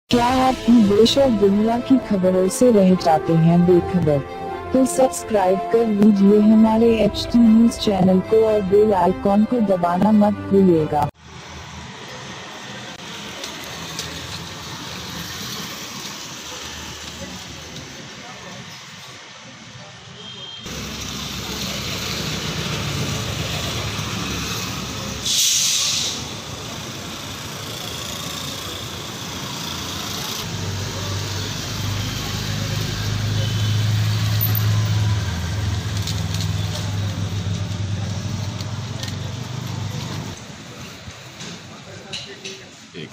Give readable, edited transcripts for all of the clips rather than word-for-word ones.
क्या आप देश और दुनिया की खबरों से रह जाते हैं बेखबर? तो सब्सक्राइब कर लीजिए हमारे HT न्यूज चैनल को और बेल आइकॉन को दबाना मत भूलिएगा। ठीक।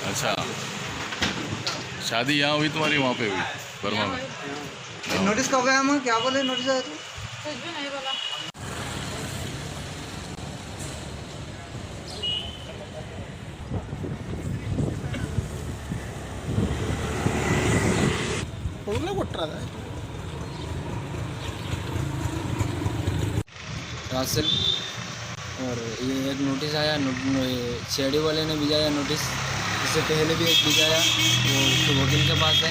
अच्छा, शादी यहाँ हुई तुम्हारी, वहाँ पे हुई बर्मा में? नोटिस कब आया? हम क्या बोले? नोटिस आया तो कुछ भी नहीं बोला। रासेल। और ये एक नोटिस आया, सीआईडी वाले ने भिजाया नोटिस। इससे पहले भी एक भिजाया, वो उसके वकील के पास है।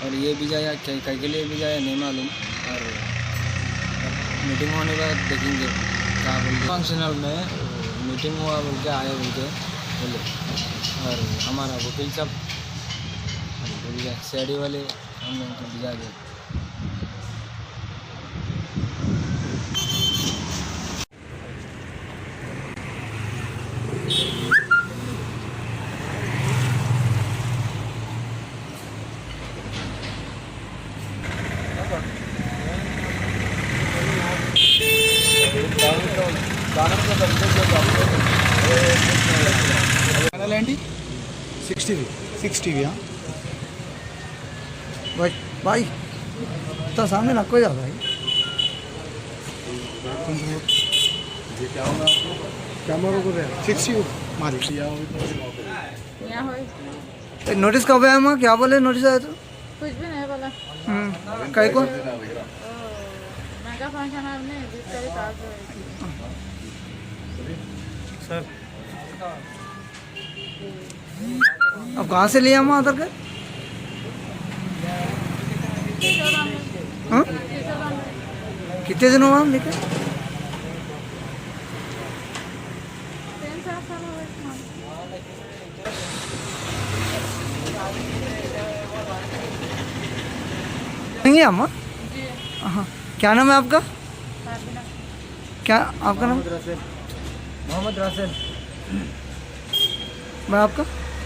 और ये भिजाया कहीं के लिए भिजाया नहीं मालूम। और मीटिंग होने के बाद देखेंगे क्या बोलते। फंक्शनल में मीटिंग हुआ बोल के आए बोल के बोले। और हमारा वकील साहब सीआईडी वाले हम लोगों को भिजा दिए। ఏంటి 60 हाँ भाई भाई तो सामने रखो जा भाई। कैमरा को दे 60 मारी यहाँ हो नोटिस कब आया? हम क्या बोले? नोटिस आया तो कुछ भी नहीं बोला। कहीं को मेगा फंक्शन आपने 20 तारीख आज सर अब कहाँ से लिया हम आधार कार्ड? हाँ कितने दिन हुआ हम लेके? 3-4 साल हो गए। नहीं है हम। जी हाँ क्या नाम है आपका? फातिमा। क्या आपका नाम? मोहम्मद रासेल। मैं आपका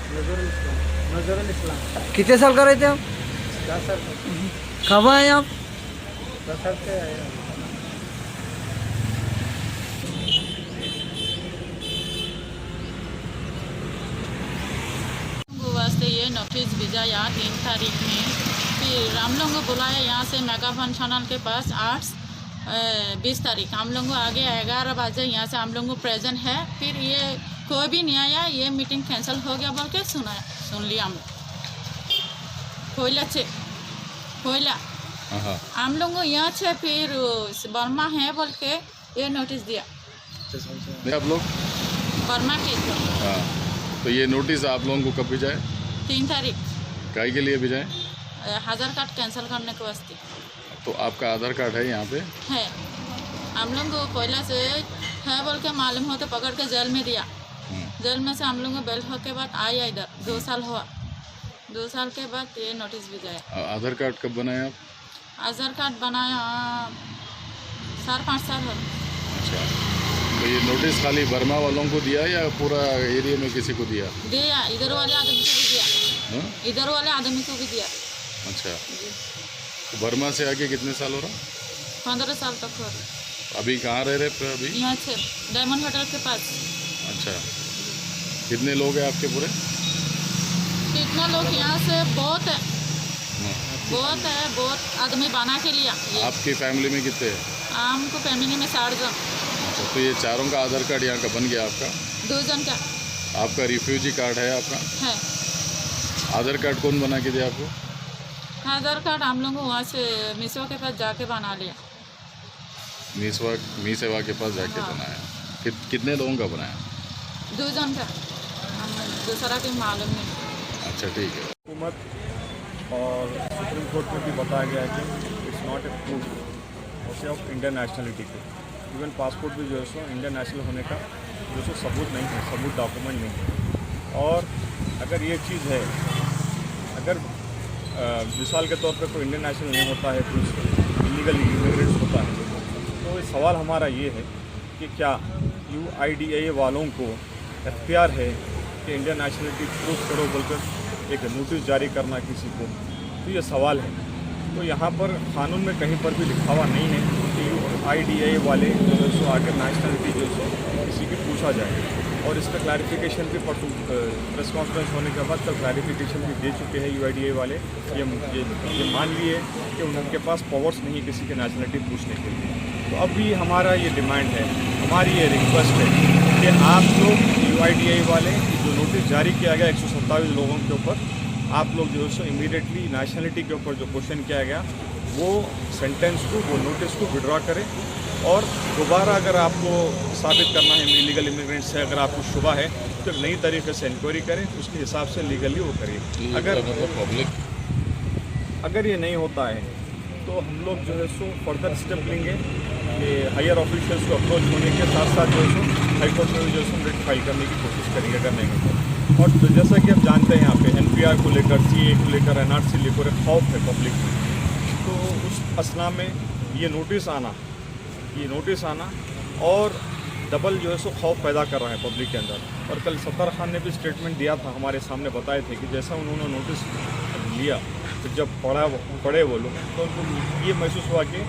नजरुल इस्लाम। कितने साल का रहते आप? 10 साल कब आए आप? 10 साल से आए। वास्ते ये नोटिस भेजा 3 तारीख में। फिर हम लोग को बुलाया यहाँ से मेगा फंक्शन के पास 20 तारीख। हम लोग को आगे 11 बजे यहाँ से हम लोग को प्रेजेंट है। फिर ये कोई भी नहीं आया, ये मीटिंग कैंसिल हो गया बोल के सुन लिया हम कोयला हम लोग को यहाँ से फिर बर्मा है बोल के ये नोटिस दिया। आप लोग बर्मा के हाँ, तो ये नोटिस आप लोगों को कब भिजाए? 3 तारीख काय के लिए भिजाए? आधार कार्ड कैंसिल करने के वास्ते तो आपका आधार कार्ड है यहाँ पे? है। हम लोग को कोयला से है बोल के मालूम हो तो पकड़ के जेल में दिया। जेल में से हम लोग को बेल हो के बाद आया इधर 2 साल हुआ। 2 साल के बाद ये नोटिस भी जाए। आधार कार्ड कब बनाए आप? आधार कार्ड बनाया 4-5 साल हो। अच्छा, तो ये नोटिस खाली बर्मा वालों को दिया या पूरा एरिया में किसी को दिया? इधर वाले आदमी को भी दिया। हाँ? इधर वाले आदमी को भी दिया। अच्छा, तो बर्मा से आके कितने साल हो रहा? 15 साल तक हो रहा। अभी कहाँ रह रहे अभी? यहाँ से डायमंड होटल के पास। अच्छा, कितने लोग हैं आपके पूरे? कितना लोग यहाँ से बहुत है, हाँ। बहुत आदमी बना के लिया। आपकी फैमिली में कितने हैं? हमको फैमिली में 60 जन। अच्छा, तो ये चारों का आधार कार्ड यहाँ का बन गया आपका? 2 जन का आपका रिफ्यूजी कार्ड है आपका? है। आधार कार्ड कौन बना के दिया आपको? आधार कार्ड हम लोग वहाँ से मिसो के पास जाके बना लिया। मी सेवा के पास जाके बनाया। कितने लोगों का बनाया? 2 जन का, दूसरा कोई मालूम नहीं। अच्छा ठीक है। हुकूमत और सुप्रीम कोर्ट में भी बताया गया है कि इट्स नॉट ए प्रूफ उसे ऑफ इंडियन नेशनलिटी को। इवन पासपोर्ट भी जो है सो इंडियन नेशनल होने का जो सो सबूत नहीं है, सबूत डॉक्यूमेंट नहीं है। और अगर ये चीज़ है, अगर मिसाल के तौर पे कोई इंडियन नेशनल नहीं होता है, कुछ इलीगल इमिग्रेंट्स होता है, तो सवाल हमारा ये है कि क्या UIDAI वालों को इख्तियार है कि इंडियन नेशनलिटी प्रूफ करो बोलकर एक नोटिस जारी करना किसी को? तो ये सवाल है। तो यहाँ पर कानून में कहीं पर भी लिखा हुआ नहीं है कि UIDAI वाले जो है सो आगे नेशनलिटी जो है सो किसी की पूछा जाए। और इसका क्लैरिफिकेशन भी प्रेस कॉन्फ्रेंस होने के बाद कल क्लैरिफिकेशन भी दे चुके हैं UIDAI वाले। ये मान लिए कि उनके पास पावर्स नहीं किसी की नेशनलिटी पूछने के लिए। तो अब भी हमारा ये डिमांड है, हमारी ये रिक्वेस्ट है कि आप लोग UIDAI वाले जो नोटिस जारी किया गया 127 लोगों के ऊपर, आप लोग जो है सो इमीडिएटली नेशनलिटी के ऊपर जो क्वेश्चन किया गया वो सेंटेंस को, वो नोटिस को विड्रॉ करें। और दोबारा अगर आपको साबित करना है इलीगल इमिग्रेंट से, अगर आपको शुबा है तो नई तरीके से इंक्वायरी करें, उसके हिसाब से लीगली वो करिए। अगर ये नहीं होता है तो हम लोग जो है सो फर्दर स्टेप लेंगे कि हायर ऑफिशियल्स को अप्रोच होने के साथ साथ जो है सो हाई कोर्ट में जो है सो रिट फाइल करने की कोशिश करेंगे, अगर नहीं होता। और तो जैसा कि आप जानते हैं यहाँ पे NPR को लेकर, CA को लेकर, NRC लेकर एक खौफ है पब्लिक में। तो उस असना में ये नोटिस आना और डबल जो है सो खौफ पैदा कर रहा है पब्लिक के अंदर। और कल सत्तार खान ने भी स्टेटमेंट दिया था, हमारे सामने बताए थे कि जैसा उन्होंने नोटिस लिया तो जब पढ़े वो लोग तो उनको ये महसूस हुआ कि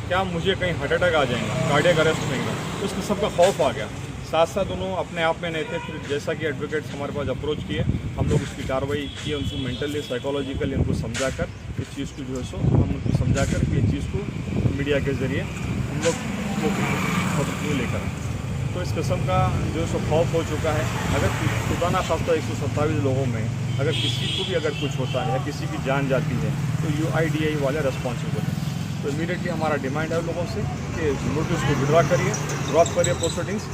क्या मुझे कहीं हार्ट अटैक आ जाएगा, कार्डियक अरेस्ट होगा। तो उसका सबका खौफ आ गया। साथ साथ दोनों अपने आप में नहीं थे। फिर जैसा कि एडवोकेट्स हमारे पास अप्रोच किए, हम लोग उसकी कार्रवाई की, उनको मेंटली साइकोलॉजिकली उनको समझा कर इस चीज़ को जो है सो हम उनको समझा कर कि इस चीज़ को मीडिया के ज़रिए हम लोग लेकर, तो इस किस्म का जो सो खौफ हो चुका है। अगर खुदा ना खास्ता 127 लोगों में अगर किसी को भी अगर कुछ होता है या किसी की जान जाती है तो UIDAI वाले रिस्पॉन्सिबल है। तो इमीडिएटली हमारा डिमांड है लोगों से कि नोटिस को विड्रॉ करिए, ड्रॉप करिए प्रोसीडिंग्स,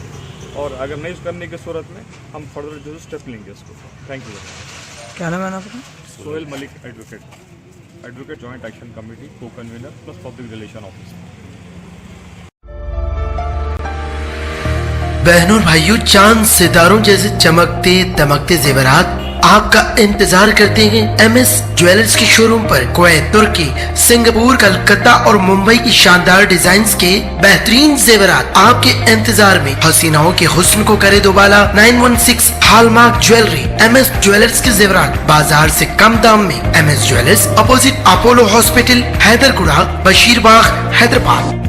और अगर नहीं करने की सूरत में हम फर्दर जो स्टेप लेंगे इसको। Thank you. क्या नाम है आपका? Sohail Malik, advocate joint action committee को convener plus public relation officer. बहनों और भाइयों, चांद सितारों जैसे चमकते दमकते जेवरात आपका इंतजार करते हैं MS ज्वेलर्स के शोरूम पर। कुवैत, तुर्की, सिंगापुर, कलकत्ता और मुंबई की शानदार डिजाइन्स के बेहतरीन जेवरात आपके इंतजार में। हसीनाओं के हुस्न को करे दोबाला। 916 हॉलमार्क ज्वेलरी। MS ज्वेलर्स के जेवरात बाजार से कम दाम में। MS jewellers, opposite Apollo hospital, Hyderguda, Basheerbagh, Hyderabad.